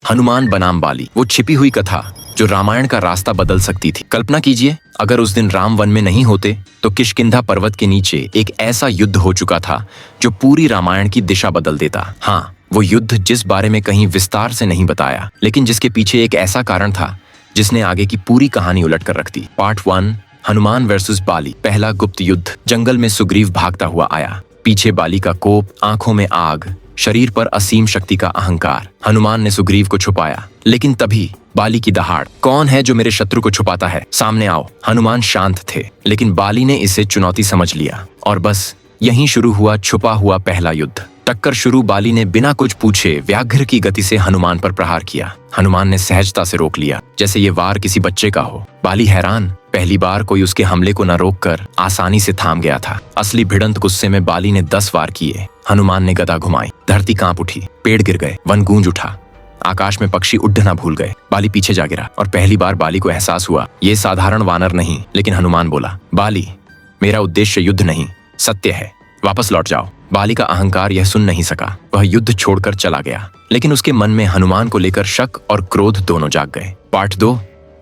हनुमान बनाम बाली, वो छिपी हुई कथा जो रामायण का रास्ता बदल सकती थी। कल्पना कीजिए, अगर उस दिन राम वन में नहीं होते तो किष्किंधा पर्वत के नीचे एक ऐसा युद्ध हो चुका था जो पूरी रामायण की दिशा बदल देता। हाँ, वो युद्ध जिस बारे में कहीं विस्तार से नहीं बताया, लेकिन जिसके पीछे एक ऐसा कारण था जिसने आगे की पूरी कहानी उलट कर रख दी। पार्ट 1, हनुमान वर्सेस बाली। पहला गुप्त युद्ध। जंगल में सुग्रीव भागता हुआ आया, पीछे बाली का कोप, आंखों में आग, शरीर पर असीम शक्ति का अहंकार। हनुमान ने सुग्रीव को छुपाया, लेकिन तभी बाली की दहाड़। कौन है जो मेरे शत्रु को छुपाता है? सामने आओ। हनुमान शांत थे, लेकिन बाली ने इसे चुनौती समझ लिया और बस यहीं शुरू हुआ छुपा हुआ पहला युद्ध। टक्कर शुरू। बाली ने बिना कुछ पूछे व्याघ्र की गति से हनुमान पर प्रहार किया। हनुमान ने सहजता से रोक लिया, जैसे ये वार किसी बच्चे का हो। बाली हैरान, पहली बार कोई उसके हमले को न रोककर आसानी से थाम गया था। असली भिड़ंत गुस्से में बाली ने 10 वार किए। हनुमान ने गदा घुमाई, धरती कांप उठी, पेड़ गिर गए, वन गूंज उठा, आकाश में पक्षी उड़ना भूल गए। बाली पीछे जा गिरा और पहली बार बाली को एहसास हुआ ये साधारण वानर नहीं। लेकिन हनुमान बोला, बाली, मेरा उद्देश्य युद्ध नहीं, सत्य है, वापस लौट जाओ। बाली का अहंकार यह सुन नहीं सका, वह युद्ध छोड़कर चला गया। लेकिन उसके मन में हनुमान को लेकर शक और क्रोध दोनों जाग गए। पार्ट 2,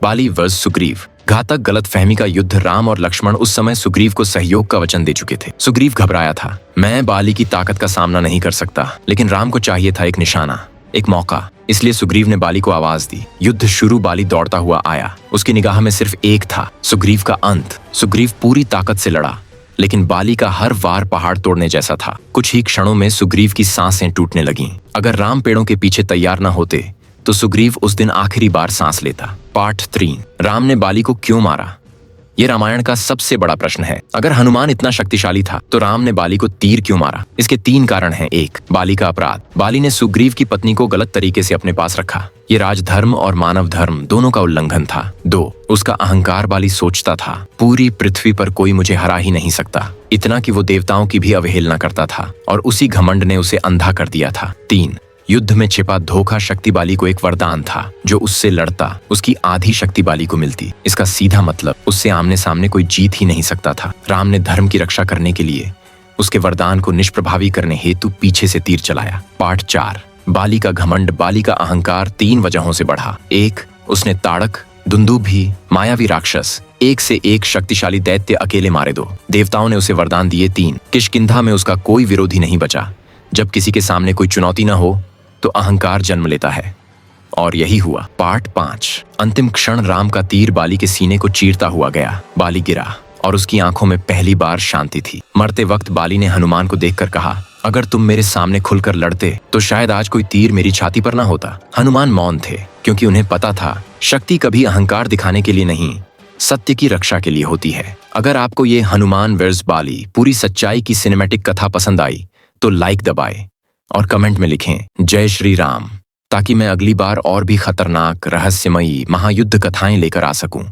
बाली वर्सेस सुग्रीव। घातक गलतफहमी का युद्ध। राम और लक्ष्मण उस समय सुग्रीव को सहयोग का वचन दे चुके थे। सुग्रीव घबराया था, मैं बाली की ताकत का सामना नहीं कर सकता। लेकिन राम को चाहिए था एक निशाना, एक मौका। इसलिए सुग्रीव ने बाली को आवाज दी। युद्ध शुरू। बाली दौड़ता हुआ आया, उसकी निगाह में सिर्फ एक था, सुग्रीव का अंत। सुग्रीव पूरी ताकत से लड़ा, लेकिन बाली का हर वार पहाड़ तोड़ने जैसा था। कुछ ही क्षणों में सुग्रीव की सांसें टूटने लगीं। अगर राम पेड़ों के पीछे तैयार न होते तो सुग्रीव उस दिन आखिरी बार सांस लेता। पार्ट 3, राम ने बाली को क्यों मारा? ये रामायण का सबसे बड़ा प्रश्न है। अगर हनुमान इतना शक्तिशाली था तो राम ने बाली को तीर क्यों मारा? इसके 3 कारण हैं। 1, बाली का अपराध। बाली ने सुग्रीव की पत्नी को गलत तरीके से अपने पास रखा। ये राजधर्म और मानव धर्म दोनों का उल्लंघन था। 2, उसका अहंकार। बाली सोचता था पूरी पृथ्वी पर कोई मुझे हरा ही नहीं सकता, इतना कि वो देवताओं की भी अवहेलना करता था और उसी घमंड ने उसे अंधा कर दिया था। 3, युद्ध में छिपा धोखा। शक्ति बाली को एक वरदान था, जो उससे लड़ता उसकी आधी शक्ति बाली को मिलती। इसका सीधा मतलब उससे आमने सामने कोई जीत ही नहीं सकता था। राम ने धर्म की रक्षा करने के लिए उसके वरदान को निष्प्रभावी करने हेतु पीछे से तीर चलाया। पार्ट 4, बाली का घमंड। बाली का अहंकार 3 वजहों से बढ़ा। 1, उसने ताड़क, दुंदुभी, मायावी राक्षस, एक से एक शक्तिशाली दैत्य अकेले मारे 2। देवताओं ने उसे वरदान दिए 3। किष्किंधा में उसका कोई विरोधी नहीं बचा। जब किसी के सामने कोई चुनौती न हो तो अहंकार जन्म लेता है, और यही हुआ। पार्ट 5, अंतिम क्षण। राम का तीर बाली के सीने को चीरता हुआ गया। बाली गिरा और उसकी आंखों में पहली बार शांति थी। मरते वक्त बाली ने हनुमान को देखकर कहा, अगर तुम मेरे सामने खुलकर लड़ते तो शायद आज कोई तीर मेरी छाती पर ना होता। हनुमान मौन थे, क्योंकि उन्हें पता था शक्ति कभी अहंकार दिखाने के लिए नहीं, सत्य की रक्षा के लिए होती है। अगर आपको ये हनुमान वर्सेस बाली पूरी सच्चाई की सिनेमैटिक कथा पसंद आई तो लाइक दबाएं और कमेंट में लिखें जय श्री राम, ताकि मैं अगली बार और भी खतरनाक, रहस्यमयी महायुद्ध कथाएं लेकर आ सकूं।